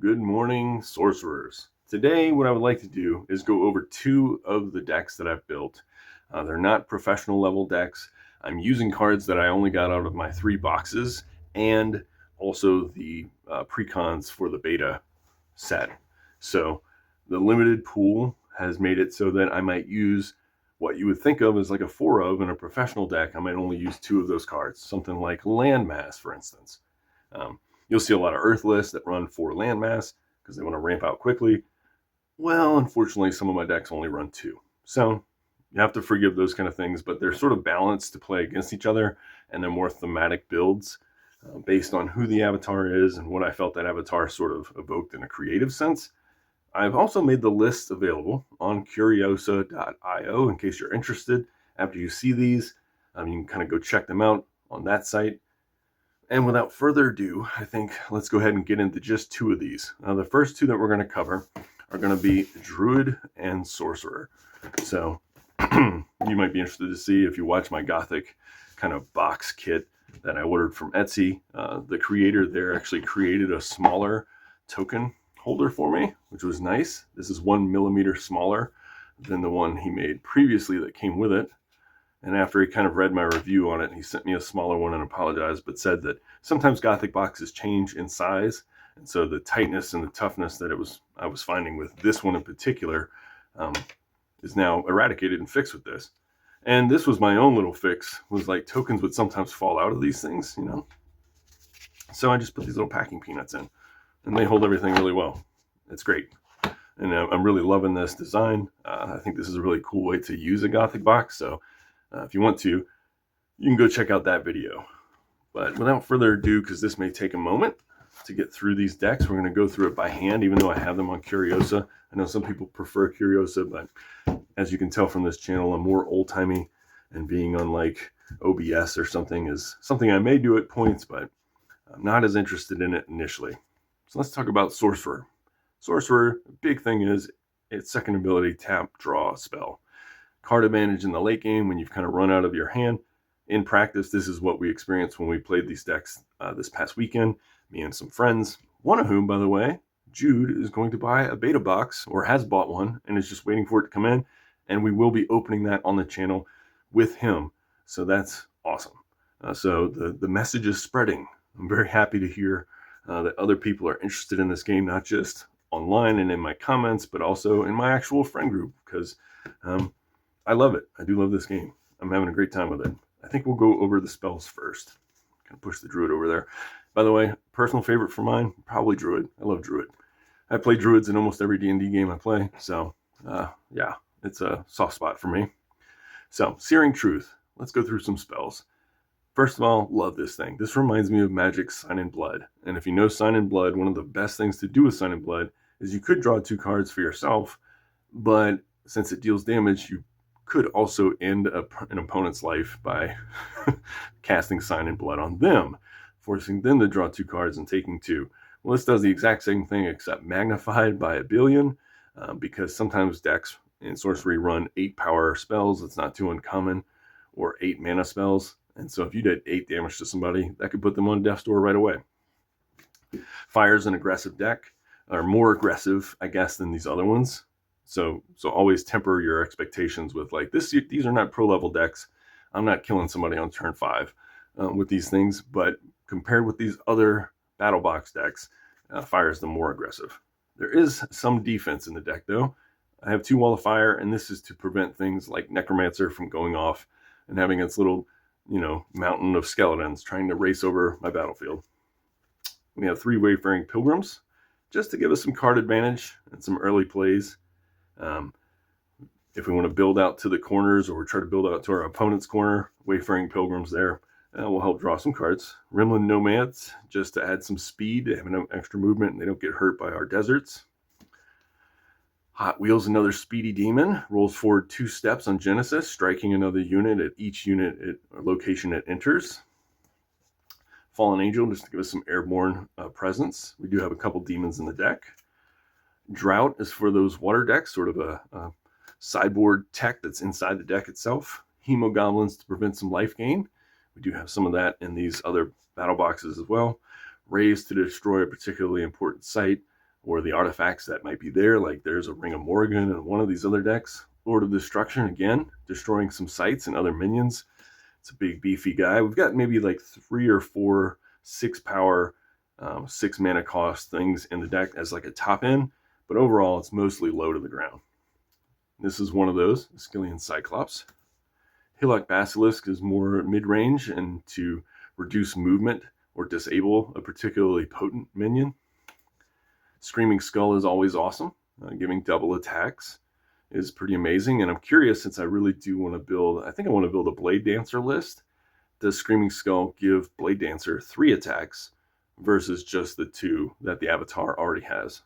Good morning, sorcerers. Today, what I would like to do is go over two of the decks that I've built. They're not professional level decks. I'm using cards that I only got out of my 3 boxes and also the precons for the beta set. So the limited pool has made it so that I might use what you would think of as like a 4 of in a professional deck. I might only use 2 of those cards, something like landmass, for instance. You'll see a lot of Earth lists that run 4 landmass because they want to ramp out quickly. Well, unfortunately, some of my decks only run 2. So you have to forgive those kind of things, but they're sort of balanced to play against each other, and they're more thematic builds based on who the avatar is and what I felt that avatar sort of evoked in a creative sense. I've also made the list available on curiosa.io in case you're interested. After you see these, you can kind of go check them out on that site. And without further ado, I think let's go ahead and get into just 2 of these. The first 2 that we're going to cover are going to be Druid and Sorcerer. So you might be interested to see if you watch my Gothic kind of box kit that I ordered from Etsy. The creator there actually created a smaller token holder for me, which was nice. This is 1 millimeter smaller than the one he made previously that came with it. And after he kind of read my review on it, he sent me a smaller one and apologized, but said that sometimes Gothic boxes change in size. And so the tightness and the toughness that I was finding with this one in particular is now eradicated and fixed with this. And this was my own little fix, was like tokens would sometimes fall out of these things, you know. So I just put these little packing peanuts in, and they hold everything really well. It's great. And I'm really loving this design. I think this is a really cool way to use a Gothic box. So if you want to, you can go check out that video. But without further ado, because this may take a moment to get through these decks, we're going to go through it by hand, even though I have them on Curiosa. I know some people prefer Curiosa, but as you can tell from this channel, I'm more old-timey, and being on like OBS or something is something I may do at points, but I'm not as interested in it initially. So let's talk about Sorcerer. Sorcerer, the big thing is its second ability, tap, draw, spell. Card advantage in the late game when you've kind of run out of your hand. In practice, this is what we experienced when we played these decks this past weekend, me and some friends, one of whom, by the way, Jude, is going to buy a beta box, or has bought one, and is just waiting for it to come in, and we will be opening that on the channel with him. So that's awesome. So the message is spreading. I'm very happy to hear that other people are interested in this game, not just online and in my comments, but also in my actual friend group, because I love it. I do love this game. I'm having a great time with it. I think we'll go over the spells first. Kind of push the Druid over there. By the way, personal favorite for mine, probably Druid. I love Druid. I play Druids in almost every D&D game I play. So, yeah, it's a soft spot for me. So, Searing Truth. Let's go through some spells. First of all, love this thing. This reminds me of Magic's Sign in Blood. And if you know Sign in Blood, one of the best things to do with Sign in Blood is you could draw 2 cards for yourself, but since it deals damage, you could also end an opponent's life by casting Sign in Blood on them, forcing them to draw 2 cards and taking 2. Well, this does the exact same thing except magnified by a billion, because sometimes decks in Sorcery run 8 power spells. It's not too uncommon, or 8 mana spells. And so if you did 8 damage to somebody, that could put them on death's door right away. Fire's an aggressive deck, or more aggressive, I guess, than these other ones. So always temper your expectations with like this. These are not pro level decks. I'm not killing somebody on turn 5 with these things, but compared with these other battle box decks, Fire is the more aggressive. There is some defense in the deck though. I have 2 Wall of Fire, and this is to prevent things like Necromancer from going off and having its little, mountain of skeletons trying to race over my battlefield. We have 3 Wayfaring Pilgrims, just to give us some card advantage and some early plays. If we want to build out to the corners or try to build out to our opponent's corner, Wayfaring Pilgrims there will help draw some cards. Rimland Nomads, just to add some speed. They have no extra movement and they don't get hurt by our deserts. Hot Wheels, another speedy demon, rolls forward 2 steps on Genesis, striking another unit at each location it enters. Fallen Angel, just to give us some airborne presence. We do have a couple demons in the deck. Drought is for those water decks, sort of a sideboard tech that's inside the deck itself. Hemogoblins to prevent some life gain. We do have some of that in these other battle boxes as well. Raise to destroy a particularly important site. or the artifacts that might be there, like there's a Ring of Morrigan in one of these other decks. Lord of Destruction, again, destroying some sites and other minions. It's a big beefy guy. We've got maybe like 3 or 4 6 power, 6 mana cost things in the deck as like a top end, but overall it's mostly low to the ground. This is one of those, Skillian Cyclops. Hillock Basilisk is more mid-range and to reduce movement or disable a particularly potent minion. Screaming Skull is always awesome. Giving double attacks is pretty amazing. And I'm curious, since I really do want to build, I think I want to build a Blade Dancer list. Does Screaming Skull give Blade Dancer 3 attacks versus just the 2 that the avatar already has?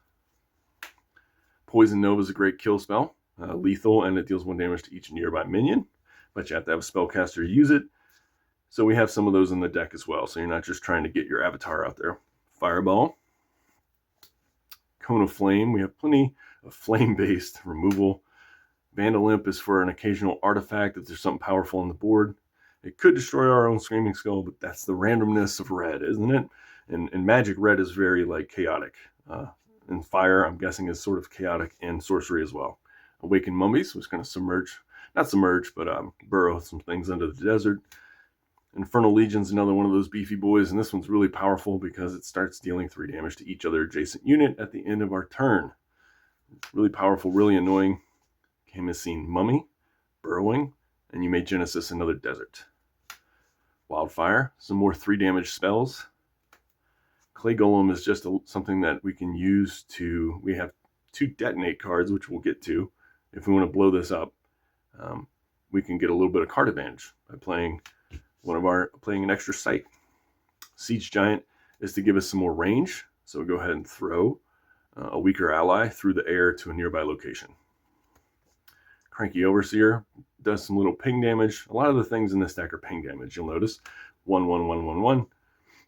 Poison Nova is a great kill spell. Lethal, and it deals 1 damage to each nearby minion, but you have to have a spellcaster use it. So we have some of those in the deck as well, so you're not just trying to get your avatar out there. Fireball. Cone of Flame. We have plenty of flame-based removal. Vandal Imp is for an occasional artifact if there's something powerful on the board. It could destroy our own Screaming Skull, but that's the randomness of red, isn't it? And Magic, red is very like chaotic. And Fire, I'm guessing, is sort of chaotic in Sorcery as well. Awakened Mummies was going to submerge, not submerge, but burrow some things under the desert. Infernal Legion's another one of those beefy boys, and this one's really powerful because it starts dealing 3 damage to each other adjacent unit at the end of our turn. It's really powerful, really annoying. Khamseen Mummy, burrowing, and you may Genesis another desert. Wildfire, some more 3 damage spells. Clay Golem is just something that we can use to, we have 2 detonate cards, which we'll get to. If we want to blow this up, we can get a little bit of card advantage by playing an extra site. Siege Giant is to give us some more range, so we go ahead and throw a weaker ally through the air to a nearby location. Cranky Overseer does some little ping damage. A lot of the things in this deck are ping damage, you'll notice. 1/1/1/1/1.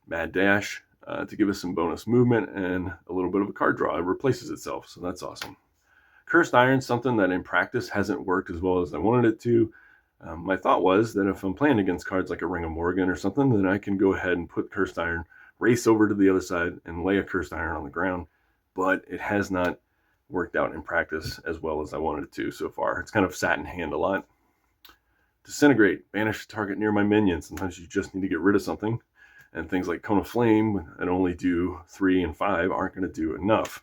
Mad Dash to give us some bonus movement and a little bit of a card draw. It replaces itself, so that's awesome. Cursed Iron, something that in practice hasn't worked as well as I wanted it to. My thought was that if I'm playing against cards like a Ring of Morrigan or something, then I can go ahead and put Cursed Iron, race over to the other side, and lay a Cursed Iron on the ground. But it has not worked out in practice as well as I wanted it to so far. It's kind of sat in hand a lot. Disintegrate, banish a target near my minion. Sometimes you just need to get rid of something. And things like Cone of Flame that only do 3 and 5 aren't going to do enough.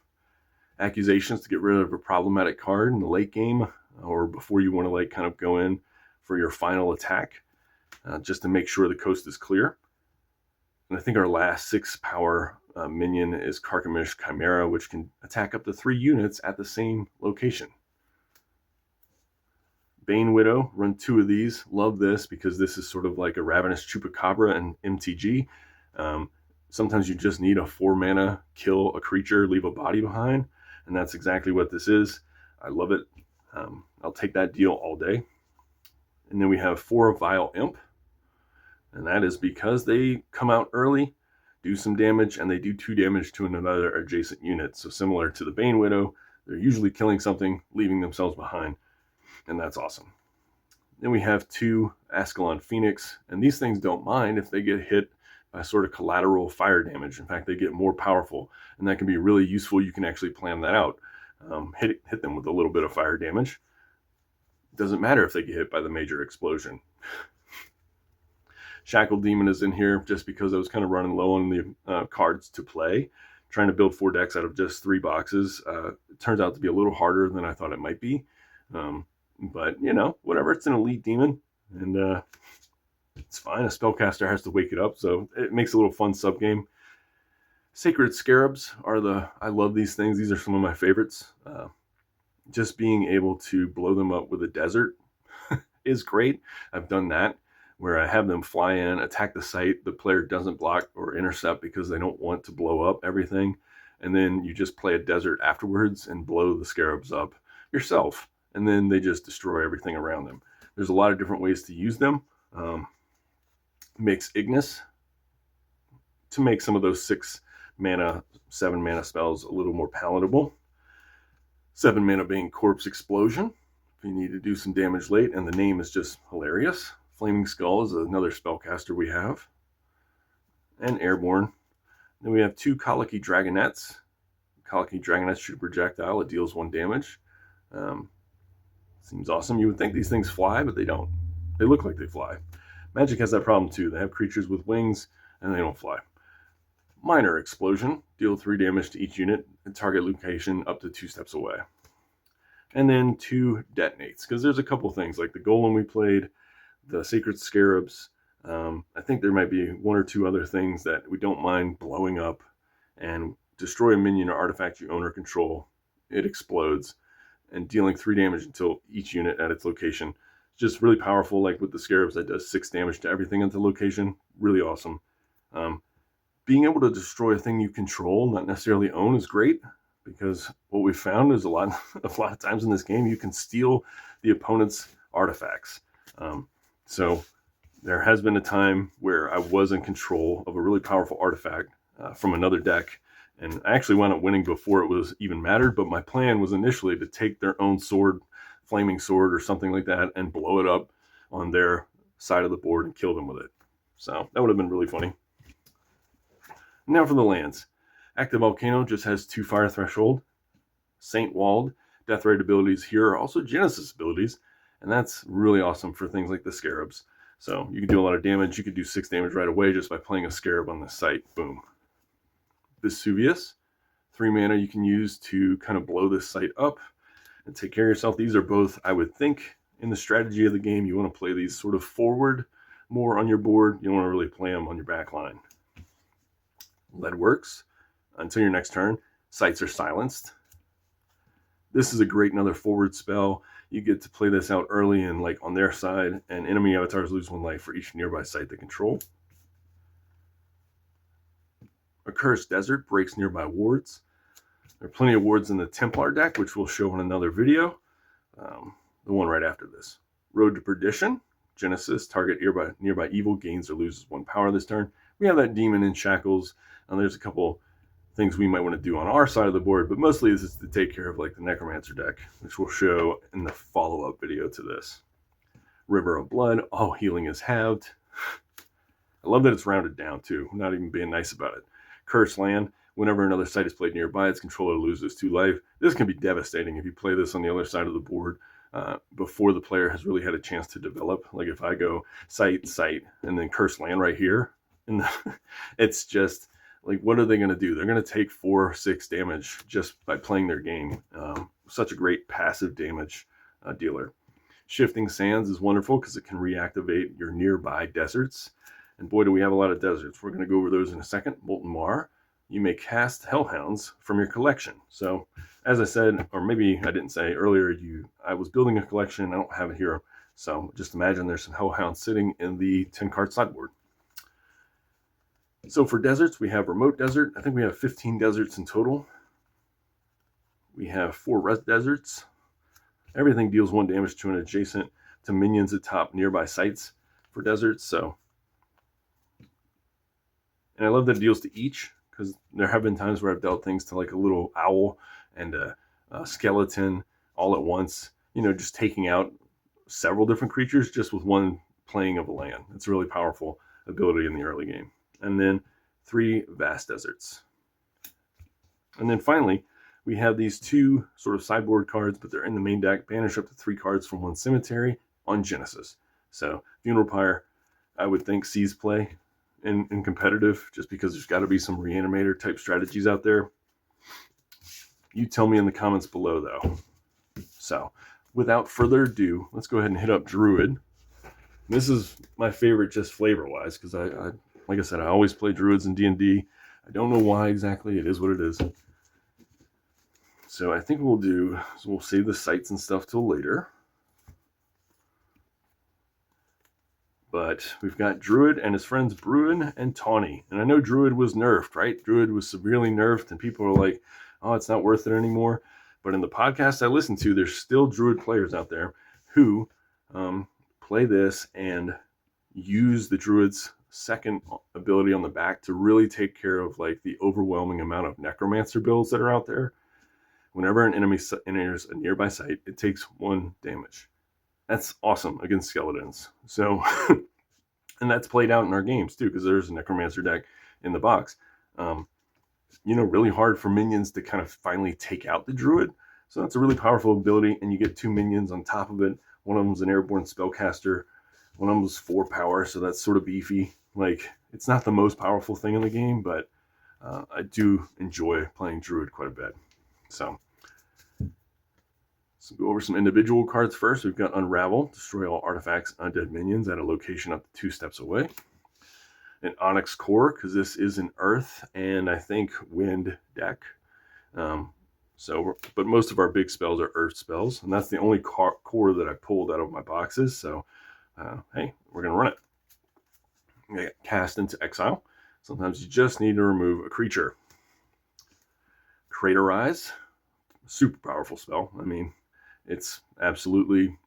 Accusations to get rid of a problematic card in the late game or before you want to like kind of go in for your final attack, just to make sure the coast is clear. And I think our last 6 power minion is Carchemish Chimera, which can attack up to 3 units at the same location. Bane Widow, run 2 of these. Love this because this is sort of like a Ravenous Chupacabra and MTG. Sometimes you just need a 4 mana, kill a creature, leave a body behind, and that's exactly what this is. I love it. I'll take that deal all day. And then we have 4 Vile Imp, and that is because they come out early, do some damage, and they do 2 damage to another adjacent unit. So similar to the Bane Widow, they're usually killing something, leaving themselves behind, and that's awesome. Then we have 2 Ascalon Phoenix, and these things don't mind if they get hit by sort of collateral fire damage. In fact, they get more powerful, and that can be really useful. You can actually plan that out. Hit them with a little bit of fire damage. Doesn't matter if they get hit by the major explosion. Shackle Demon is in here just because I was kind of running low on the cards to play. Trying to build 4 decks out of just 3 boxes. It turns out to be a little harder than I thought it might be. But, you know, whatever. It's an elite demon. And it's fine. A spellcaster has to wake it up. So it makes a little fun sub-game. Sacred Scarabs are I love these things. These are some of my favorites. Just being able to blow them up with a desert is great. I've done that where I have them fly in, attack the site. The player doesn't block or intercept because they don't want to blow up everything. And then you just play a desert afterwards and blow the scarabs up yourself. And then they just destroy everything around them. There's a lot of different ways to use them. Mix Ignis to make some of those 6 mana, 7 mana spells a little more palatable. 7 mana being Corpse Explosion, if you need to do some damage late, and the name is just hilarious. Flaming Skull is another spellcaster we have. And Airborne. Then we have 2 Colicky Dragonettes. Cocky Dragonite shoot a projectile. It deals 1 damage. Seems awesome. You would think these things fly, but they don't. They look like they fly. Magic has that problem too. They have creatures with wings, and they don't fly. Minor Explosion. Deal 3 damage to each unit and target location up to 2 steps away. And then 2 Detonates, because there's a couple things, like the Golem we played, the Sacred Scarabs. I think there might be 1 or 2 other things that we don't mind blowing up and destroy a minion or artifact you own or control. It explodes, and dealing 3 damage until each unit at its location. Just really powerful, like with the Scarabs that does 6 damage to everything at the location. Really awesome. Being able to destroy a thing you control, not necessarily own, is great, because what we found is a lot of times in this game you can steal the opponent's artifacts. So there has been a time where I was in control of a really powerful artifact from another deck, and I actually wound up winning before it was even mattered, but my plan was initially to take their own sword, flaming sword or something like that, and blow it up on their side of the board and kill them with it. So that would have been really funny. Now for the lands. Active Volcano just has 2 fire threshold. Saint Walled, death rate abilities here are also Genesis abilities, and that's really awesome for things like the Scarabs. So you can do a lot of damage. You could do 6 damage right away just by playing a Scarab on this site. Boom. Vesuvius, 3 mana you can use to kind of blow this site up and take care of yourself. These are both, I would think, in the strategy of the game, you want to play these sort of forward more on your board. You don't want to really play them on your back line. Leadworks, until your next turn, sites are silenced. This is a great another forward spell. You get to play this out early and like on their side, and enemy avatars lose 1 life for each nearby site they control. Accursed Desert breaks nearby wards. There are plenty of wards in the Templar deck, which we'll show in another video. The one right after this. Road to Perdition. Genesis, target nearby evil gains or loses 1 power this turn. We have that Demon in Shackles, and there's a couple things we might want to do on our side of the board, but mostly this is to take care of like the Necromancer deck, which we'll show in the follow-up video to this. River of Blood. Oh, healing is halved. I love that it's rounded down too. I'm not even being nice about it. Curse Land. Whenever another site is played nearby, its controller loses 2 life. This can be devastating if you play this on the other side of the board before the player has really had a chance to develop. Like if I go site, and then Curse Land right here, and it's just like, what are they going to do? They're going to take 4 or 6 damage just by playing their game. Such a great passive damage dealer. Shifting Sands is wonderful because it can reactivate your nearby deserts. And boy, do we have a lot of deserts. We're going to go over those in a second. Molten Mar. You may cast Hellhounds from your collection. So, as I said, or maybe I didn't say earlier, I was building a collection. I don't have it here. So, just imagine there's some Hellhounds sitting in the 10-card sideboard. So, for deserts, we have Remote Desert. I think we have 15 deserts in total. We have 4 Red Deserts. Everything deals 1 damage to an adjacent to minions atop nearby sites for deserts. So, and I love that it deals to each, because there have been times where I've dealt things to like a little owl and a skeleton all at once, you know, just taking out several different creatures just with 1 playing of a land. It's a really powerful ability in the early game. And then 3 Vast Deserts. And then finally, we have these 2 sort of sideboard cards, but they're in the main deck. Banish up to 3 cards from 1 cemetery on Genesis. So Funeral Pyre, I would think, sees play in competitive, just because there's got to be some reanimator type strategies out there. You tell me in the comments below, though. So without further ado, let's go ahead and hit up Druid. This is my favorite just flavor-wise, because I like I said, I always play Druids in D&D. I don't know why exactly. It is what it is. So I think what we'll do is we'll save the sites and stuff till later. But we've got Druid and his friends Bruin and Tawny. And I know Druid was nerfed, right? Druid was severely nerfed, and people are like, oh, it's not worth it anymore. But in the podcast I listen to, there's still Druid players out there who play this and use the Druid's second ability on the back to really take care of like the overwhelming amount of Necromancer builds that are out there. Whenever an enemy enters a nearby site, it takes 1 damage. That's awesome against skeletons. So, and that's played out in our games too, because there's a Necromancer deck in the box. really hard for minions to kind of finally take out the Druid. So that's a really powerful ability, and you get 2 minions on top of it. One of them's an airborne spellcaster. One of them's 4 power, so that's sort of beefy. Like, it's not the most powerful thing in the game, but I do enjoy playing Druid quite a bit. So let's go over some individual cards first. We've got Unravel, destroy all artifacts, undead minions at a location up to 2 steps away. An Onyx Core, because this is an Earth and I think Wind deck. But most of our big spells are Earth spells, and that's the only core that I pulled out of my boxes. So, hey, we're gonna run it. Okay, cast into exile. Sometimes you just need to remove a creature. Craterize, super powerful spell. I mean, it's absolutely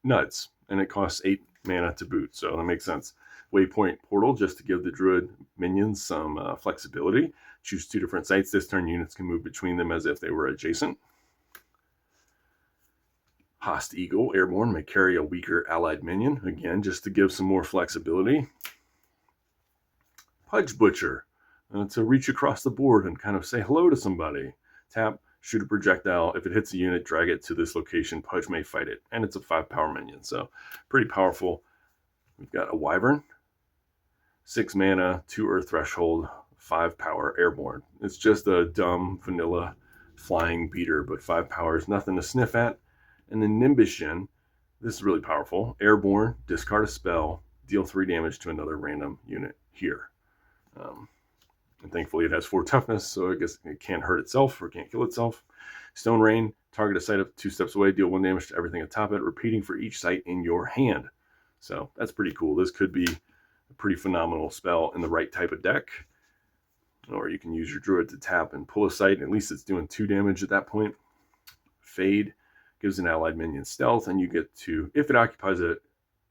nuts, and it costs 8 mana to boot, so that makes sense. Waypoint Portal, just to give the Druid minions some flexibility. Choose 2 different sites. This turn, units can move between them as if they were adjacent. Host Eagle, airborne, may carry a weaker allied minion. Again, just to give some more flexibility. Pudge Butcher, to reach across the board and kind of say hello to somebody. Tap, shoot a projectile. If it hits a unit, drag it to this location. Pudge may fight it. And it's a 5 power minion, so pretty powerful. We've got a Wyvern. 6 mana, 2 Earth Threshold, 5 power, airborne. It's just a dumb vanilla flying beater, but 5 power is nothing to sniff at. And then Nimbushin, this is really powerful. Airborne, discard a spell, deal 3 damage to another random unit here. And thankfully it has 4 toughness, so I guess it can't hurt itself or can't kill itself. Stone Rain, target a site up 2 steps away, deal 1 damage to everything atop it, repeating for each site in your hand. So that's pretty cool. This could be a pretty phenomenal spell in the right type of deck. Or you can use your Druid to tap and pull a site, and at least it's doing 2 damage at that point. Fade gives an allied minion stealth, and you get to, if it occupies an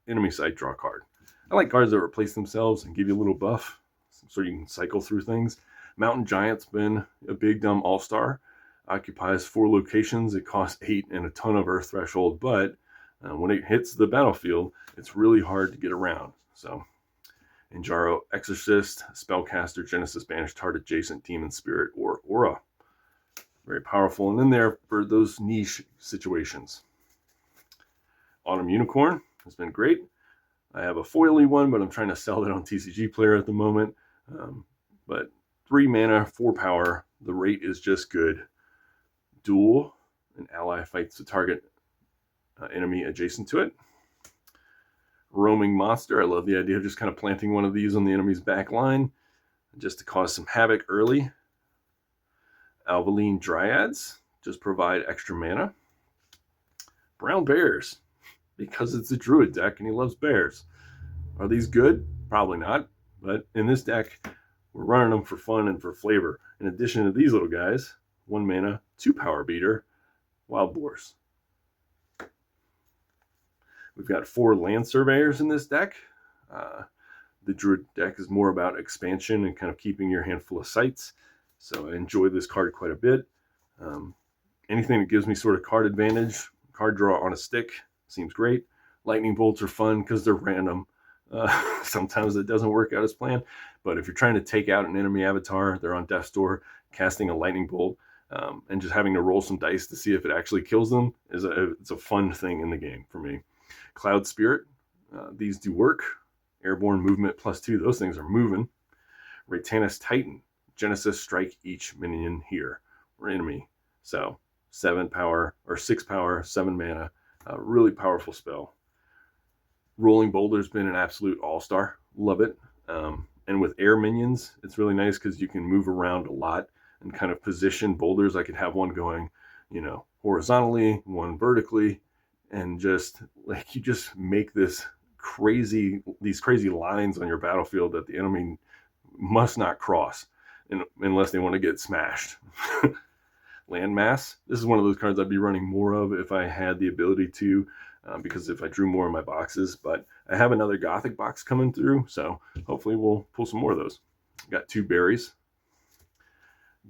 enemy site, draw a card. I like cards that replace themselves and give you a little buff, so you can cycle through things. Mountain Giant's been a big dumb all-star. Occupies 4 locations. It costs 8 and a ton of Earth Threshold, but when it hits the battlefield, it's really hard to get around. So, Injaro Exorcist, Spellcaster, Genesis, banish target adjacent demon, spirit, or aura. Very powerful, and then there for those niche situations. Autumn Unicorn has been great. I have a foily one, but I'm trying to sell it on TCG Player at the moment. But 3 mana, 4 power. The rate is just good. Duel, an ally fights the target enemy adjacent to it. Roaming Monster, I love the idea of just kind of planting one of these on the enemy's back line just to cause some havoc early. Alvaline Dryads, just provide extra mana. Brown Bears, because it's a Druid deck and he loves bears. Are these good? Probably not, but in this deck, we're running them for fun and for flavor. In addition to these little guys, 1 mana, 2 power beater, Wild Boars. We've got 4 Land Surveyors in this deck. The Druid deck is more about expansion and kind of keeping your hand full of sites. So I enjoy this card quite a bit. Anything that gives me sort of card advantage, card draw on a stick, seems great. Lightning Bolts are fun because they're random. Sometimes it doesn't work out as planned. But if you're trying to take out an enemy avatar, they're on death's door, casting a Lightning Bolt, and just having to roll some dice to see if it actually kills them, it's a fun thing in the game for me. Cloud Spirit, these do work. Airborne movement +2, those things are moving. Ratanus Titan, Genesis, strike each minion here, or enemy. So 7 power, or 6 power, 7 mana, really powerful spell. Rolling Boulder's been an absolute all-star, love it. And with air minions, it's really nice because you can move around a lot and kind of position boulders. I could have one going, horizontally, one vertically, and just like you just make these crazy lines on your battlefield that the enemy must not cross unless they want to get smashed. Landmass, this is one of those cards I'd be running more of if I had the ability to, because if I drew more in my boxes. But I have another Gothic box coming through, so hopefully we'll pull some more of those. Got 2 berries.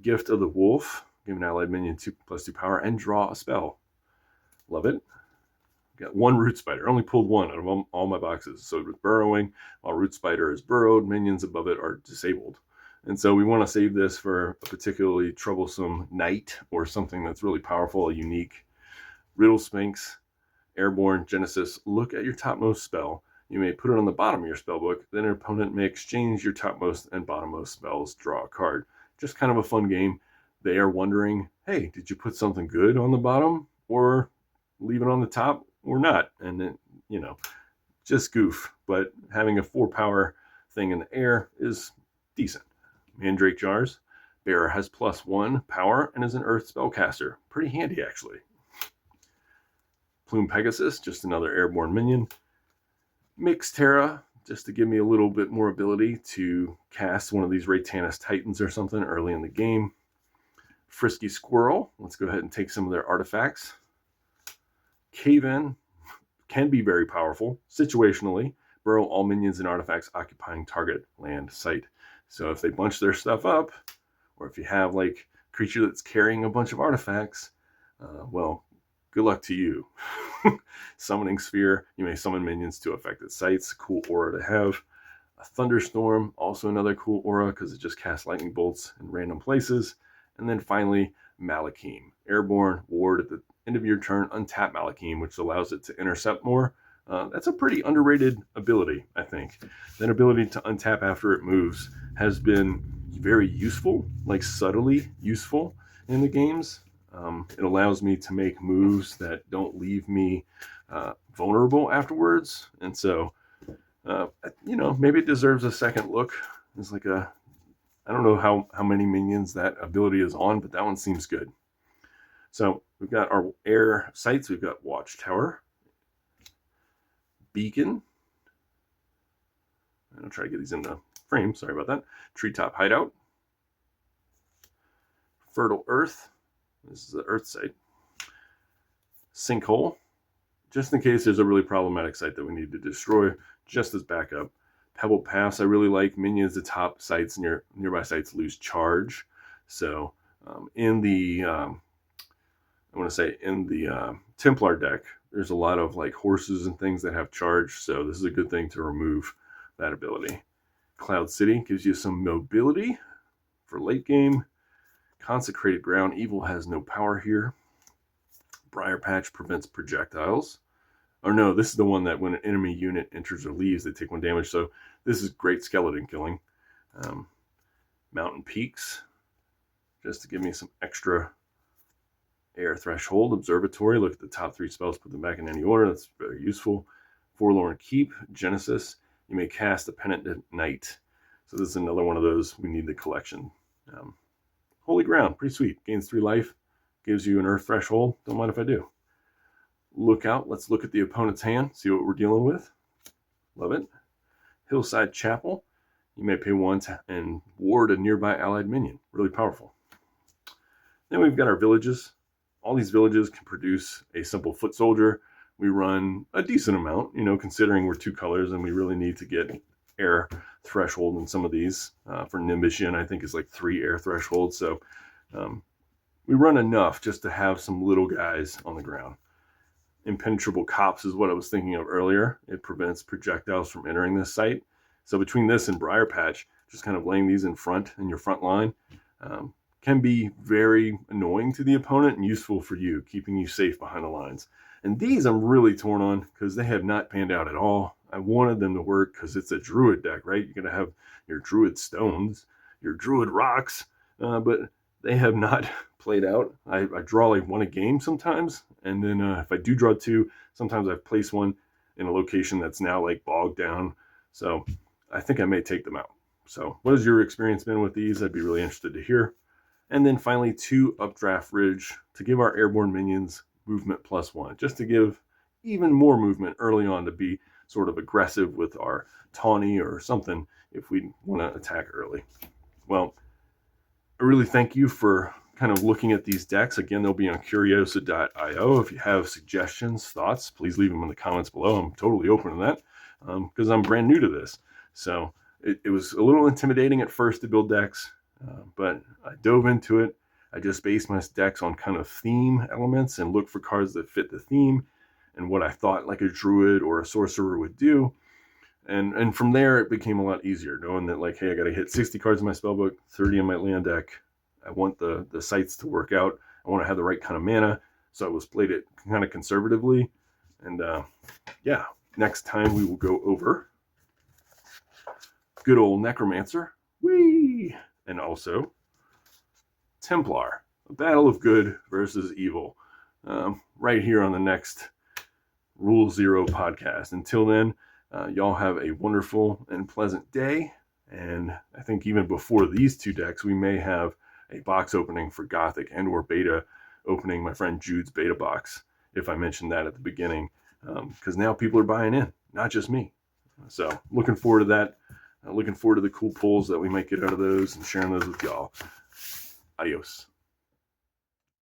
Gift of the Wolf, give an allied minion 2+2 power and draw a spell. Love it. Got 1 Root Spider. Only pulled 1 out of all my boxes. So with burrowing, while Root Spider is burrowed, minions above it are disabled. And so we want to save this for a particularly troublesome knight or something that's really powerful, a unique. Riddle Sphinx, Airborne, Genesis. Look at your topmost spell. You may put it on the bottom of your spellbook. Then an opponent may exchange your topmost and bottommost spells, draw a card. Just kind of a fun game. They are wondering, hey, did you put something good on the bottom or leave it on the top or not? And then, just goof. But having a 4-power thing in the air is decent. Mandrake Jars. Bearer has +1 power and is an earth spellcaster. Pretty handy, actually. Plume Pegasus, just another airborne minion. Mix Terra, just to give me a little bit more ability to cast one of these Raytanis Titans or something early in the game. Frisky Squirrel, let's go ahead and take some of their artifacts. Cave-In can be very powerful, situationally. Burrow all minions and artifacts occupying target land site. So if they bunch their stuff up, or if you have like a creature that's carrying a bunch of artifacts, well, good luck to you. Summoning Sphere, you may summon minions to affected sites. Cool aura to have. A Thunderstorm, also another cool aura because it just casts lightning bolts in random places. And then finally, Malakim. Airborne, ward at the end of your turn, untap Malakim, which allows it to intercept more. That's a pretty underrated ability, I think. That ability to untap after it moves has been very useful, like subtly useful in the games. It allows me to make moves that don't leave me vulnerable afterwards. And so, maybe it deserves a second look. It's like I don't know how many minions that ability is on, but that one seems good. So we've got our air sites. We've got Watchtower, Beacon. I'll try to get these in the frame. Sorry about that. Treetop Hideout, Fertile Earth. This is the Earth site. Sinkhole, just in case there's a really problematic site that we need to destroy, just as backup. Pebble Pass, I really like. Minions to top sites, nearby sites lose charge. So in the Templar deck, there's a lot of like horses and things that have charge. So this is a good thing to remove that ability. Cloud City gives you some mobility for late game. Consecrated Ground, evil has no power here. Briar Patch prevents projectiles. Or no, this is the one that when an enemy unit enters or leaves, they take 1 damage. So this is great skeleton killing. Mountain Peaks, just to give me some extra air threshold. Observatory, look at the top 3 spells, put them back in any order. That's very useful. Forlorn Keep, Genesis, you may cast a Penitent Knight. So this is another one of those, we need the collection. Holy Ground, pretty sweet. Gains 3 life, gives you an earth threshold. Don't mind if I do. Lookout, let's look at the opponent's hand, see what we're dealing with. Love it. Hillside Chapel, you may pay 1 and ward a nearby allied minion. Really powerful. Then we've got our villages. All these villages can produce a simple foot soldier. We run a decent amount, considering we're 2 colors and we really need to get air threshold in some of these. For Nimbushian, I think is like 3 air thresholds. So we run enough just to have some little guys on the ground. Impenetrable Copse is what I was thinking of earlier. It prevents projectiles from entering this site. So between this and Briar Patch, just kind of laying these in your front line, can be very annoying to the opponent and useful for you, keeping you safe behind the lines. And these I'm really torn on because they have not panned out at all. I wanted them to work because it's a Druid deck, right? You're going to have your Druid stones, your Druid rocks, but they have not played out. I draw like 1 a game sometimes, and then if I do draw 2, sometimes I place 1 in a location that's now like bogged down. So I think I may take them out. So what has your experience been with these? I'd be really interested to hear. And then finally 2 Updraft Ridge to give our airborne minions movement +1, just to give even more movement early on to be sort of aggressive with our tawny or something if we want to attack early. Well, I really thank you for kind of looking at these decks. Again, they'll be on curiosa.io. If you have suggestions, thoughts, please leave them in the comments below. I'm totally open to that because I'm brand new to this. So it was a little intimidating at first to build decks, but I dove into it. I just based my decks on kind of theme elements and looked for cards that fit the theme and what I thought like a Druid or a Sorcerer would do. And from there, it became a lot easier, knowing that, like, hey, I got to hit 60 cards in my spellbook, 30 in my land deck. I want the sites to work out. I want to have the right kind of mana. So I was played it kind of conservatively. And yeah, next time we will go over good old Necromancer. Whee! And also Templar. A battle of good versus evil. Right here on the next Rule Zero podcast. Until then, y'all have a wonderful and pleasant day. And I think even before these two decks, we may have a box opening for Gothic and or Beta opening my friend Jude's Beta box, if I mentioned that at the beginning. Because now people are buying in, not just me. So looking forward to that. Looking forward to the cool pulls that we might get out of those and sharing those with y'all. Adios.